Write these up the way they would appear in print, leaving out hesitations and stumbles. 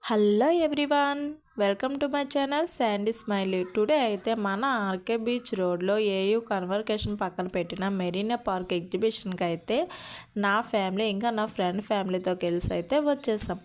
Hello everyone, welcome to my channel Sandy smiley. Today అయితే మన RK beach రోడ్లో AU కన్వర్కేషన్ పక్కన పెట్టిన మెరీనా పార్క్ ఎగ్జిబిషన్కి అయితే నా ఫ్యామిలీ ఇంకా నా ఫ్రెండ్ ఫ్యామిలీతో కలిసి అయితే వచ్చేసాం.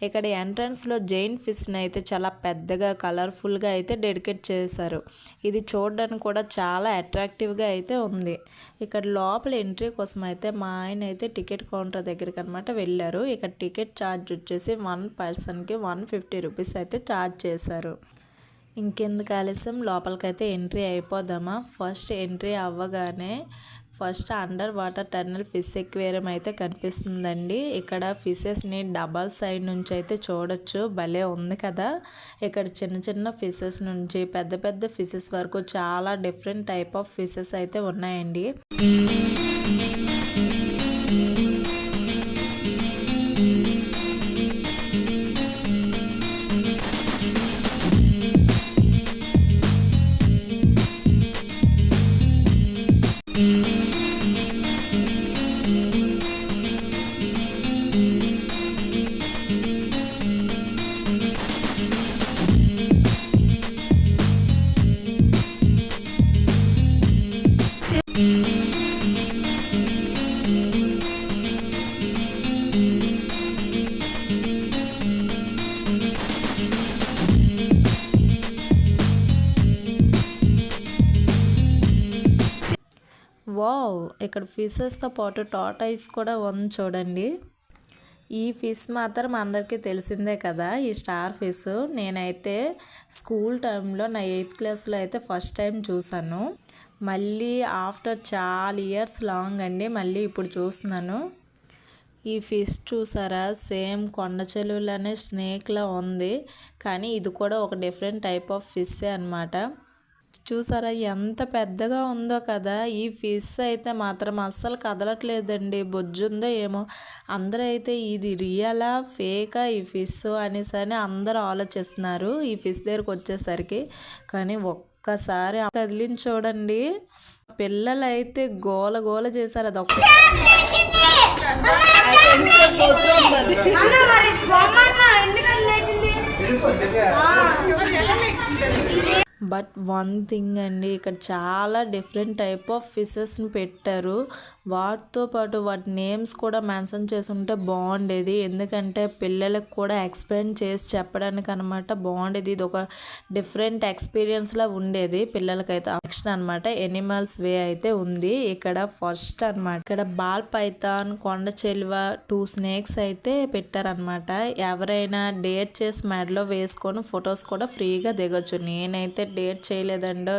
ఇక్కడ ఎంట్రన్స్లో జైన్ ఫిష్ని అయితే చాలా పెద్దగా కలర్ఫుల్గా అయితే డెడికేట్ చేశారు. ఇది చూడడానికి కూడా చాలా అట్రాక్టివ్గా అయితే ఉంది. ఇక్కడ లోపల ఎంట్రీ కోసం అయితే మా ఆయన అయితే టికెట్ కౌంటర్ దగ్గరికి అనమాట వెళ్ళారు. ఇక్కడ టికెట్ ఛార్జ్ వచ్చేసి 1 పర్సన్కి 150 రూపీస్ అయితే ఛార్జ్ చేశారు. ఇంకెందుకు ఆలస్యం, లోపలికైతే ఎంట్రీ అయిపోదామా. ఫస్ట్ ఎంట్రీ అవ్వగానే first under water tunnel fish aquarium అయితే కనిపిస్తుందండి. ఇక్కడ ఫిషెస్ని డబల్ సైడ్ నుంచి అయితే చూడొచ్చు, భలే ఉంది కదా. ఇక్కడ చిన్న చిన్న ఫిషెస్ నుంచి పెద్ద పెద్ద ఫిషెస్ వరకు చాలా డిఫరెంట్ టైప్ ఆఫ్ ఫిషెస్ అయితే ఉన్నాయండి. వావ్, ఇక్కడ ఫిషెస్తో పాటు టార్టాయిస్ కూడా ఉంది చూడండి. ఈ ఫిష్ మాత్రం అందరికీ తెలిసిందే కదా, ఈ స్టార్ ఫిష్. నేనైతే స్కూల్ టైంలో నా 8th క్లాస్లో అయితే ఫస్ట్ టైం చూసాను. మళ్ళీ ఆఫ్టర్ చాలా ఇయర్స్ లాంగ్ అండి మళ్ళీ ఇప్పుడు చూస్తున్నాను. ఈ ఫిష్ చూసారా, సేమ్ కొండ చెలువులనే స్నేక్లా ఉంది, కానీ ఇది కూడా ఒక డిఫరెంట్ టైప్ ఆఫ్ ఫిషే అనమాట. చూసారా ఎంత పెద్దగా ఉందో కదా. ఈ ఫిష్ అయితే మాత్రం అస్సలు కదలట్లేదండి, బొజ్జుందో ఏమో. అందరూ అయితే ఇది రియలా ఫేకా ఈ ఫిష్ అనేసి అని అందరూ ఆలోచిస్తున్నారు ఈ ఫిష్ దగ్గరకు వచ్చేసరికి. కానీ ఒక్కసారి కదిలించి చూడండి, పిల్లలు అయితే గోల గోల చేశారు. అది ఒక్క బట్ వన్ థింగ్ అండి, ఇక్కడ చాలా డిఫరెంట్ టైప్ ఆఫ్ ఫిషెస్ని పెట్టారు. వాటితో పాటు వాటి నేమ్స్ కూడా మెన్షన్ చేసి ఉంటే బాగుండేది, ఎందుకంటే పిల్లలకు కూడా ఎక్స్ప్లెయిన్ చేసి చెప్పడానికి అనమాట బాగుండేది. ఇది ఒక డిఫరెంట్ ఎక్స్పీరియన్స్లా ఉండేది పిల్లలకైతే. యాక్షన్ అనమాట, ఎనిమల్స్ వే అయితే ఉంది ఇక్కడ ఫస్ట్ అనమాట. ఇక్కడ బాల్ పైథాన్, కొండ చెలువ, 2 స్నేక్స్ అయితే పెట్టారనమాట. ఎవరైనా డేట్ చేసి మెడలో వేసుకొని ఫొటోస్ కూడా ఫ్రీగా దిగొచ్చు. నేనైతే డేట్ చేయలేదండో,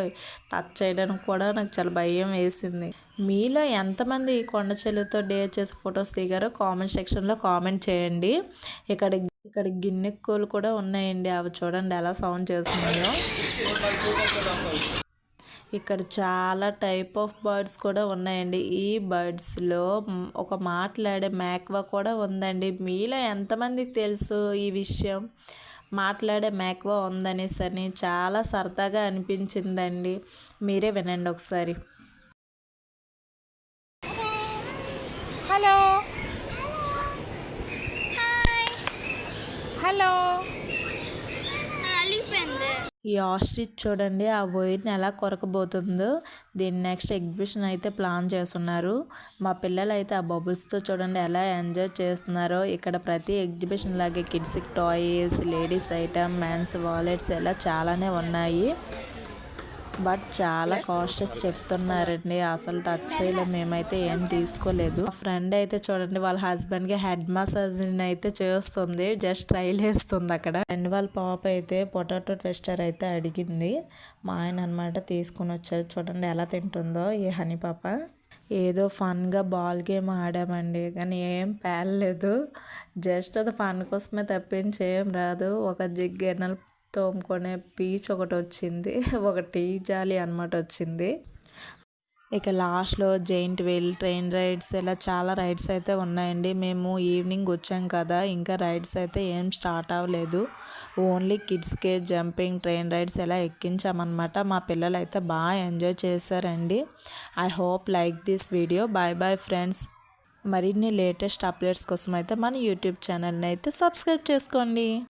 టచ్ చేయడానికి కూడా నాకు చాలా భయం వేసింది. మీలో ఎంతమంది ఈ కొండ చెలువతో డేట్ చేసి ఫొటోస్ దిగారో కామెంట్ సెక్షన్లో కామెంట్ చేయండి. ఇక్కడ గిన్నెక్కలు కూడా ఉన్నాయండి, అవి చూడండి ఎలా సౌండ్ చేస్తున్నాయో. ఇక్కడ చాలా టైప్ ఆఫ్ బర్డ్స్ కూడా ఉన్నాయండి. ఈ బర్డ్స్లో ఒక మాట్లాడే మేక్వా కూడా ఉందండి. మీలో ఎంతమందికి తెలుసు ఈ విషయం, మాట్లాడే మేక్వా ఉందనేసి అని. చాలా సరదాగా అనిపించిందండి, మీరే వినండి ఒకసారి. Hello hello. ఈ ఆస్ట్రిచ్ చూడండి, ఆ వైర్ని ఎలా కొరకబోతుందో. దీన్ని నెక్స్ట్ ఎగ్జిబిషన్ అయితే ప్లాన్ చేస్తున్నారు. మా పిల్లలు అయితే ఆ బబుల్స్తో చూడండి ఎలా ఎంజాయ్ చేస్తున్నారో. ఇక్కడ ప్రతి ఎగ్జిబిషన్ లాగే కిడ్స్కి toys, ladies item, men's wallets ఇలా చాలానే ఉన్నాయి. బట్ చాలా కాస్టెస్ చెప్తున్నారండి, అసలు టచ్ చేయలేము, మేమైతే ఏం తీసుకోలేదు. మా ఫ్రెండ్ అయితే చూడండి వాళ్ళ హస్బెండ్కి హెడ్ మసాజ్ అయితే చేస్తుంది, జస్ట్ ట్రైల్ వేస్తుంది అక్కడ. అండ్ వాళ్ళ పాప అయితే పొటాటో ట్విస్టర్ అయితే అడిగింది. మా ఆయన అనమాట తీసుకుని వచ్చారు. చూడండి ఎలా తింటుందో ఈ హనీ పాప. ఏదో ఫన్గా బాల్ గేమ్ ఆడామండి, కానీ ఏం పేలలేదు. జస్ట్ అది ఫన్ కోసమే తప్పించి ఏం రాదు. ఒక జిగ్గెనల్ తోముకొనే పీచ్ ఒకటి వచ్చింది, ఒక టీ జాలి అనమాట వచ్చింది. ఇక లాస్ట్లో జైంట్ వీల్, ట్రైన్ రైడ్స్ ఇలా చాలా రైడ్స్ అయితే ఉన్నాయండి. మేము ఈవినింగ్ వచ్చాం కదా, ఇంకా రైడ్స్ అయితే ఏం స్టార్ట్ అవ్వలేదు. ఓన్లీ కిడ్స్కే జంపింగ్, ట్రైన్ రైడ్స్ ఇలా ఎక్కించామన్నమాట. మా పిల్లలు అయితే బాగా ఎంజాయ్ చేశారండి. I hope like this video. Bye bye friends. మరిన్ని లేటెస్ట్ అప్డేట్స్ కోసం అయితే మన యూట్యూబ్ ఛానల్ని అయితే సబ్స్క్రైబ్ చేసుకోండి.